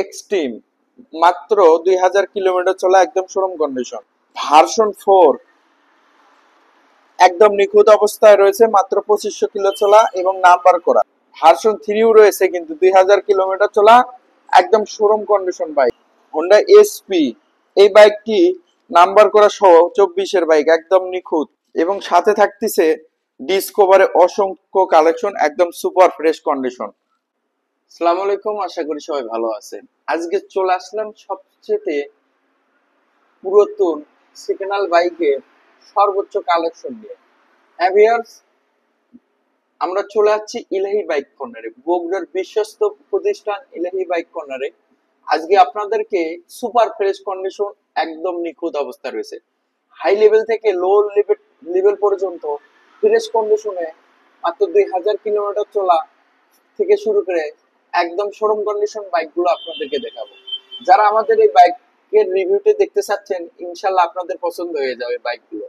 Extreme, মাত্র 2000 kilometre চলা, একদম শোরুম কন্ডিশন। ভার্সন 4 একদম নিখুঁত অবস্থায় রয়েছে, মাত্র 2500 কিলো চলা এবং নাম্বার করা। ভার্সন 3ও রয়েছে কিন্তু 2000 কিলোমিটার চলা, একদম showroom condition bike. Honda SP, এই বাইকটি নাম্বার করা সহ 24-এর বাইক, একদম নিখুঁত। এবং সাথে থাকতেছে ডিসকভারে অসংখ্য কালেকশন, একদম সুপার ফ্রেশ কন্ডিশন। আসসালামু আলাইকুম, আশা করি সবাই ভালো আছেন। আজকে চলে আসলাম সবচেয়ে পুরাতন সেকেন্ড হ্যান্ড বাইকের সর্বোচ্চ কালেকশন নিয়ে। ভিউয়ার্স, আমরা চলে যাচ্ছি ইলাহি বাইক কর্নারে, বগুড়ার বিশ্বস্ত প্রতিষ্ঠান ইলাহি বাইক কর্নারে। আজকে আপনাদেরকে সুপার ফ্রেশ কন্ডিশন, একদম নিখুঁত অবস্থা রয়েছে, হাই লেভেল থেকে লো লেভেল পর্যন্ত ফ্রেশ কন্ডিশনে মাত্র 2000 কিলোমিটার চলা থেকে শুরু করে একদম শোরুম কন্ডিশন বাইকগুলো আপনাদেরকে দেখাবো। যারা আমাদের এই বাইকের রিভিউটি দেখতে চাচ্ছেন, ইনশাল্লাহ আপনাদের পছন্দ হয়ে যাবে বাইকগুলো।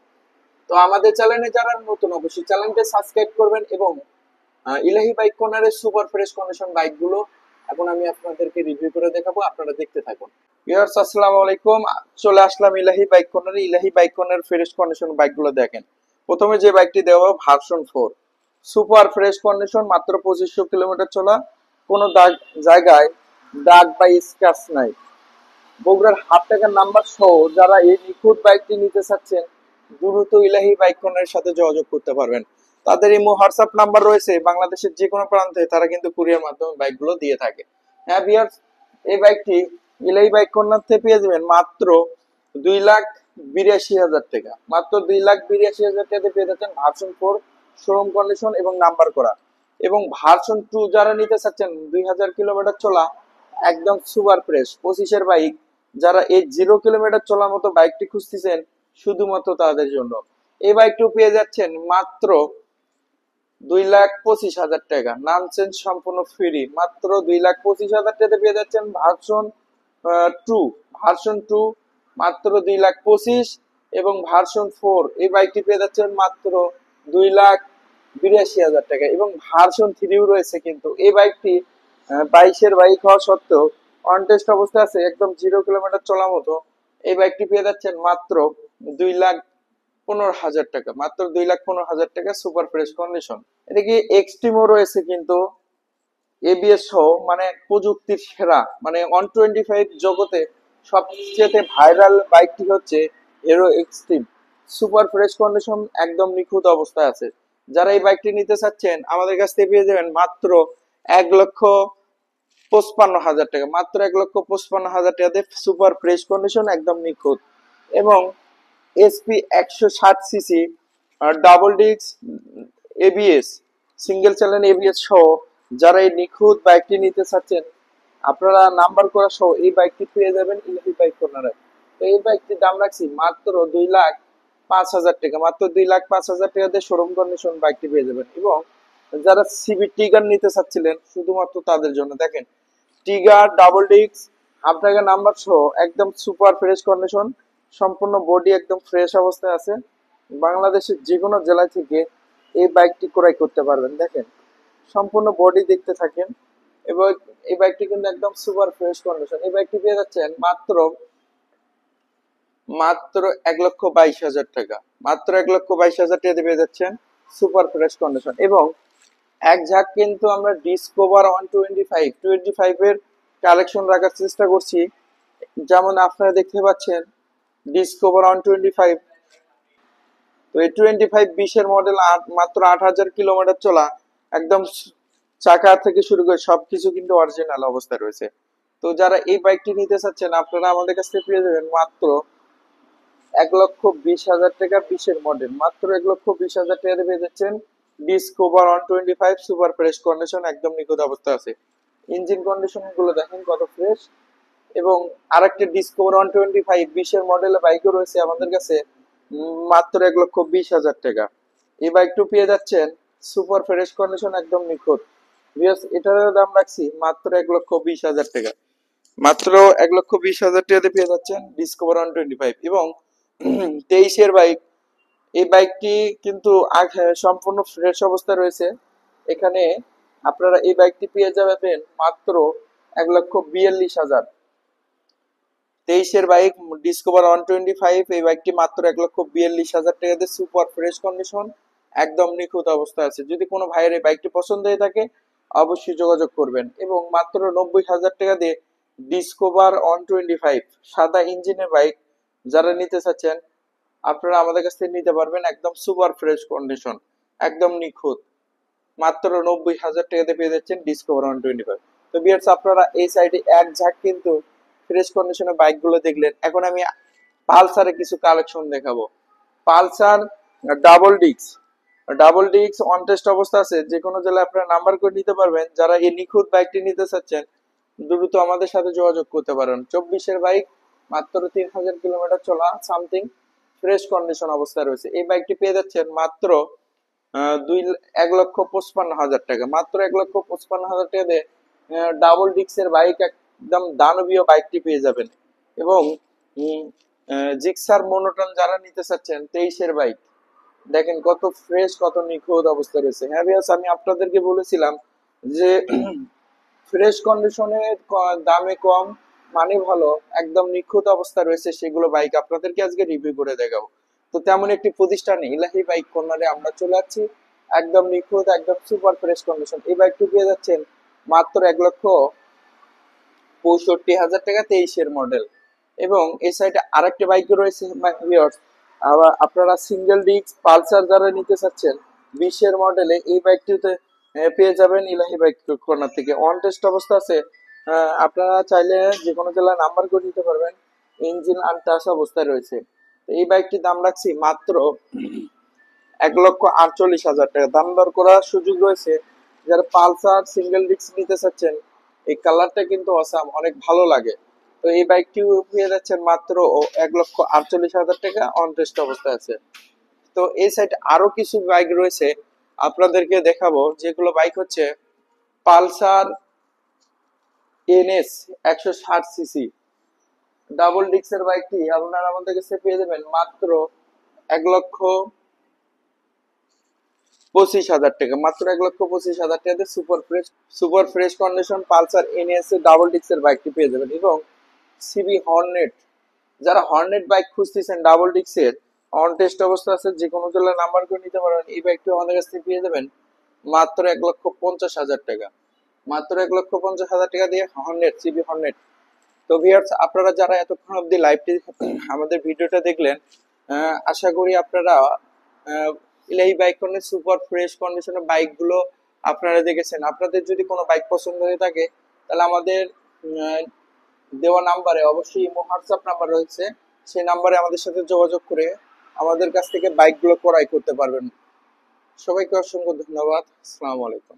তো আমাদের চ্যানেলে যারা নতুন, অবশ্যই চ্যানেলটা সাবস্ক্রাইব করবেন এবং ইলাহি বাইক কর্নারের সুপার ফ্রেশ কন্ডিশন বাইকগুলো এখন আমি আপনাদেরকে রিভিউ করে দেখাবো, আপনারা দেখতে থাকুন। ভিউয়ার্স, আসসালামু আলাইকুম, চলে আসলাম ইলাহি বাইক কর্নারে। ইলাহি বাইক কর্নারের ফ্রেশ কন্ডিশন বাইকগুলো দেখেন। প্রথমে যে বাইকটি দেওয়া ভার্সন 4, সুপার ফ্রেশ কন্ডিশন, মাত্র 2500 কিলোমিটার চলা, কোনো জায়গায় দাগ বা স্ক্র্যাচ নাই। বগুড়ার হাফ টাকার নাম্বার সহ যারা এই নিখুঁত বাইকটি নিতে চাচ্ছেন, দ্রুত ইলাহি বাইক কর্নারের সাথে যোগাযোগ করতে পারবেন। তাদের এই হোয়াটসঅ্যাপ নাম্বার রয়েছে, বাংলাদেশের যে কোনো প্রান্তে তারা কিন্তু কুরিয়ার মাধ্যমে বাইকগুলো দিয়ে থাকে। হ্যাঁ ভিউয়ার্স, এই বাইকটি ইলাহি বাইক কর্নার থেকে পেয়ে যাবেন মাত্র 2,82,000 টাকা। মাত্র 2,82,000 টাকাতে পেয়ে যাচ্ছেন ভার্সন 4 শোরুম কন্ডিশন এবং নাম্বার করা। এবং ভার্সন 2 যারা নিতে চাচ্ছেন, 2000 কিলোমিটার চলা, একদম সুপার ফ্রেশ 25-এর বাইক, যারা এই 0 কিলোমিটার চলার মতো বাইকটি খুঁজতেছেন, শুধুমাত্র তাদের জন্য এই বাইকটি পেয়ে যাচ্ছেন মাত্র 2,25,000 টাকা। নাম চেঞ্জ সম্পূর্ণ ফ্রি, মাত্র 2,25,000 টাকাতে পেয়ে যাচ্ছেন ভার্সন 2। ভার্সন 2 মাত্র 2,25,000 এবং ভার্সন 4 এই বাইকটি পেয়ে যাচ্ছেন মাত্র 2,82,000 টাকা। এবং ভার্সন 3ও রয়েছে, কিন্তু এই বাইকটি 22-এর বাইক হওয়া সত্ত্বেও অনটেস্ট অবস্থায় আছে, একদম 0 কিলোমিটার চলার মতো। এই বাইকটি পেয়ে যাচ্ছেন মাত্র 2,15,000 টাকা, মাত্র 2,15,000 টাকা, সুপার ফ্রেশ কন্ডিশন। এদিকে এক্সট্রিমও রয়েছে, কিন্তু এবিএস সহ, মানে প্রযুক্তির সেরা, মানে 125 জগতে সবচেয়ে ভাইরাল বাইকটি হচ্ছে Hero Xtreme, super fresh condition, একদম নিখুঁত অবস্থায় আছে। যারা এই বাইকটি নিতে চাচ্ছেন, আমাদের কাছ থেকে পেয়ে যাবেন মাত্র 1,55,000 টাকা, মাত্র 1,55,000 টাকাতে সুপার ফ্রেশ কন্ডিশন, একদম নিখুঁত। এবং SP 160 CC double disc ABS, single channel ABS সহ যারা এই নিখুঁত বাইকটি নিতে চাচ্ছেন, আপনারা নাম্বার করা সহ এই বাইকটি পেয়ে যাবেন ইলাহি বাইক কর্নারে। তো এই বাইকটির দাম রাখছি মাত্র 2,05,000 টাকা, মাত্র 2,05,000 টাকাতে শোরুম কন্ডিশন বাইকটি পেয়ে যাবেন। এবং যারা সিবি টিগার নিতে চাচ্ছিলেন, শুধুমাত্র তাদের জন্য দেখেন, টিগার ডাবল ডিস্ক হাফ টাকা নাম্বার সহ, একদম সুপার ফ্রেশ কন্ডিশন, সম্পূর্ণ বডি একদম ফ্রেশ অবস্থায় আছে। বাংলাদেশের যে কোনো জেলা থেকে এই বাইকটি ক্রয় করতে পারবেন। দেখেন, সম্পূর্ণ বডি দেখতে থাকেন। এবং এই বাইকটি কিন্তু একদম সুপার ফ্রেশ কন্ডিশন। এই বাইকটি পেয়ে যাচ্ছেন মাত্র 1,22,000 টাকা, মাত্র 1,22,000 টাকা পেয়ে যাচ্ছেন সুপার ফ্রেশ কন্ডিশন। এবং এক ঝাঁক কিন্তু আমরা ডিসকভার 125 এর কালেকশন রাখার চেষ্টা করছি। যেমন আপনারা দেখতে পাচ্ছেন ডিসকভার 125, তো এই 20 মডেল, মাত্র 8,000 কিলোমিটার চলা, একদম চাকা থেকে শুরু করে সবকিছু কিন্তু অরিজিনাল অবস্থায় রয়েছে। তো যারা এই বাইকটি নিতে চাচ্ছেন, আপনারা আমাদের কাছ থেকে পেয়ে যাবেন মাত্র 1,20,000 টাকা, 20-এর মডেল, মাত্র 1,20,000 টাকা পেয়ে যাচ্ছেন ডিসকভার 125 সুপার ফ্রেশ কন্ডিশন, একদম নিখুঁত অবস্থা আছে। ইঞ্জিন কন্ডিশন গুলো দেখেন কত ফ্রেশ। এবং আরেকটা ডিসকভার 125 20-এর মডেলের বাইকও রয়েছে আমাদের কাছে, মাত্র 1,20,000 টাকা। এই বাইকটি পেয়ে যাচ্ছেন সুপার ফ্রেশ কন্ডিশন, একদম নিখুঁত। এটার দাম রাখছি মাত্র 1,20,000 টাকা, মাত্র 1,20,000 টাকাতে পেয়ে যাচ্ছেন ডিসকভার 125। এবং 23-এর বাইক, এই বাইকটি কিন্তু সম্পূর্ণ ফ্রেশ অবস্থায় রয়েছে। এখানে আপনারা এই বাইকটি পেয়ে যাবেন মাত্র 1,42,000। 23-এর বাইক ডিসকভার 125, এই বাইকটি মাত্র 1,42,000 টাকা দিয়ে সুপার ফ্রেশ কন্ডিশন, একদম নিখুঁত অবস্থায় আছে। যদি কোনো ভাইয়ের এই বাইকটি পছন্দ হয়ে থাকে অবশ্যই যোগাযোগ করবেন। এবং মাত্র 90,000 টাকা দিয়ে ডিসকভার 125 সাদা ইঞ্জিনের বাইক যারা নিতে চাচ্ছেন আপনারা আমাদের কাছ থেকে নিতে পারবেন, একদম সুপার ফ্রেশ কন্ডিশন, একদম নিখুঁত, মাত্র 90,000 টাকাতে পেয়ে যাচ্ছেন ডিসকভার 125। তো ভিউয়ার্স, আপনারা এই সাইডে এক ঝাঁক কিন্তু ফ্রেশ কন্ডিশনের বাইকগুলো দেখলেন। এখন আমি পালসারের কিছু কালেকশন দেখাবো। পালসার ডাবল ডিক্স অন টেস্ট অবস্থা আছে, যে কোনো জেলায় আপনারা নাম্বার করে নিতে পারবেন। যারা এই নিখুঁত বাইকটি নিতে চাচ্ছেন দ্রুত আমাদের সাথে যোগাযোগ করতে পারেন। 24-এর বাইক, মাত্র 3,000 কিলোমিটার চলা, সামথিং ফ্রেশ কন্ডিশন অবস্থায় রয়েছে। এই বাইকটি পেয়ে যাচ্ছেন মাত্র 1,55,000 টাকা, মাত্র 1,55,000 টাকা দিয়ে ডাবল ডিক্সের বাইক, একদম দানবীয় বাইকটি পেয়ে যাবেন। এবং জিক্সার মোনোটন যারা নিতে চাচ্ছেন 23-এর বাইক, দেখেন কত ফ্রেশ, কত নিখুঁত অবস্থা রয়েছে। হ্যাঁ ভিউয়ার্স, আমি আপনাদেরকে বলেছিলাম যে ফ্রেশ কন্ডিশনে, দামে কম, মানে ভালো, একদম নিখুঁত অবস্থা রয়েছে, সেগুলো বাইক আপনাদেরকে আজকে রিভিউ করে দেখাবো। তো তেমন একটি প্রতিষ্ঠান ইলাহি বাইক কর্নারে আমরা চলে যাচ্ছি, একদম নিখুঁত, একদম সুপার ফ্রেশ কন্ডিশন। এই বাইকটি পেয়ে যাচ্ছেন মাত্র 1,65,000 টাকা, 23-এর মডেল। এবং এই সাইডে আরেকটি বাইক রয়েছে ভিউয়ার্স, আবার আপনারা সিঙ্গেল ডিস্ক পালসার যারা নিতে চাচ্ছেন 20-এর মডেলে, এই বাইকটিতে পেয়ে যাবেন ইলাহি বাইক কর্নার থেকে। অন টেস্ট অবস্থা আছে, আপনারা চাইলে যে কোনো জেলায় নাম্বার করে নিতে পারবেন, ইঞ্জিন আনটাচ অবস্থায় রয়েছে। এই বাইকটির দাম রাখছি মাত্র 1,48,000 টাকা, দাম দর করার সুযোগ রয়েছে। যারা পালসার সিঙ্গেল ডিস্ক নিতে চাচ্ছেন, এই কালারটা কিন্তু অসাম, অনেক ভালো লাগে। তো এই বাইকটি পেয়ে যাচ্ছেন মাত্র 1,48,000 টাকা, অন টেস্ট অবস্থায় আছে। তো এই সাইড আরো কিছু বাইক রয়েছে আপনাদেরকে দেখাবো, যেগুলো বাইক হচ্ছে পালসার NS 160 সিসি ডাবল ডিক্সের বাইকটি আপনারা আমাদের কাছে পেয়ে যাবেন মাত্র 1,25,000 টাকা, মাত্র 1,25,000 টাকাতে super fresh condition Pulsar NS double ডিক্সের বাইকটি পেয়ে যাবেন। এবং সিবি হর্নেট, যারা হর্নেট বাইক খুঁজতেছেন ডাবল ডিক্সের, অন টেস্ট অবস্থা আছে, যে কোনো জেলায় নাম্বার করে নিতে পারবেন। এই বাইকটি আমাদের কাছ থেকে পেয়ে যাবেন মাত্র 1,50,000 টাকা, মাত্র 1,50,000 টাকা দিয়ে হর্নেট, সিবি হর্নেট। তো ভিউয়ার্স, আপনারা যারা এতক্ষণ অবধি লাইভটি আমাদের ভিডিওটা দেখলেন, আশা করি আপনারা ইলাহি বাইক কর্নার সুপার ফ্রেশ কন্ডিশনের বাইকগুলো আপনারা দেখেছেন। আপনাদের যদি কোনো বাইক পছন্দ হয়ে থাকে তাহলে আমাদের দেওয়া নাম্বারে, অবশ্যই হোয়াটসঅ্যাপ নাম্বার রয়েছে, সেই নাম্বারে আমাদের সাথে যোগাযোগ করে আমাদের কাছ থেকে বাইকগুলো ক্রয় করতে পারবেন। সবাইকে অসংখ্য ধন্যবাদ। আসসালামু আলাইকুম।